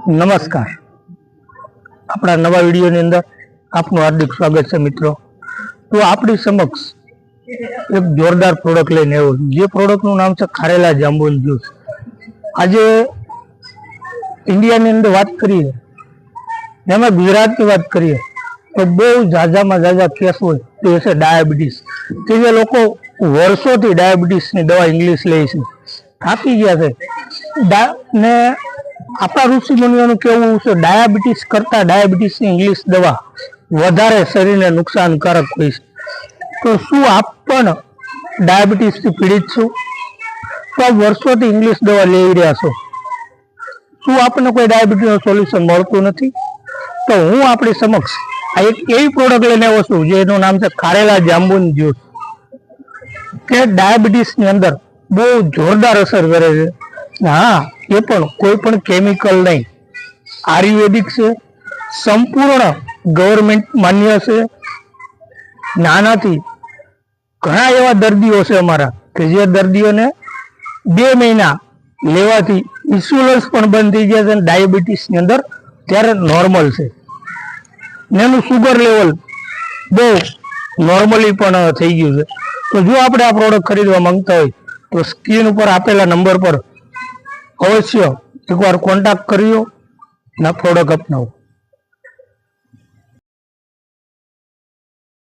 નમસ્કાર, આપણા નવા વિડીયોની અંદર આપનું હાર્દિક સ્વાગત છે મિત્રો। તો આપણી સમક્ષ એક જોરદાર પ્રોડક્ટ લઈને આવ્યો, જે પ્રોડક્ટનું નામ છે ખારેલા જાંબુન જ્યુસ। આજે ઇન્ડિયાની અંદર વાત કરીએ, એમાં ગુજરાતની વાત કરીએ તો બહુ ઝાઝામાં ઝાઝા કેસ હોય તે છે ડાયાબિટીસ, કે જે લોકો વર્ષોથી ડાયાબિટીસની દવા ઇંગ્લિશ લે છે, થાકી ગયા છે ને આપણા ઋષિ મુનિઓનું કહેવું છે ડાયાબિટીસ કરતાં ડાયાબિટીસની ઇંગ્લિશ દવા વધારે શરીરને નુકસાનકારક હોય છે। તો શું આપ પણ ડાયાબિટીસથી પીડિત છો? તો વર્ષોથી ઇંગ્લિશ દવા લઈ રહ્યા છો, શું આપણને કોઈ ડાયાબિટીસનું સોલ્યુશન મળતું નથી? તો હું આપણી સમક્ષ આ એક એવી પ્રોડક્ટ લઈને આવ્યો છું જેનું નામ છે ખારેલા જાંબુન જ્યુસ, કે ડાયાબિટીસની અંદર બહુ જોરદાર અસર કરે છે। હા, એ પણ કોઈ પણ કેમિકલ નહીં, આયુર્વેદિક છે, સંપૂર્ણ ગવર્મેન્ટ માન્ય છે। નાનાથી ઘણા એવા દર્દીઓ છે અમારા કે જે દર્દીઓને 2 મહિના લેવાથી ઇન્સ્યુલન્સ પણ બંધ થઈ ગયા છે, ડાયાબિટીસની અંદર ત્યારે નોર્મલ છે, એનું સુગર લેવલ બહુ નોર્મલી પણ થઈ ગયું છે। તો જો આપણે આ પ્રોડક્ટ ખરીદવા માંગતા હોય તો સ્ક્રીન ઉપર આપેલા નંબર પર અવશ્ય એકવાર કોન્ટેક્ટ કર્યો ના પ્રોડક્ટ અપનાવો।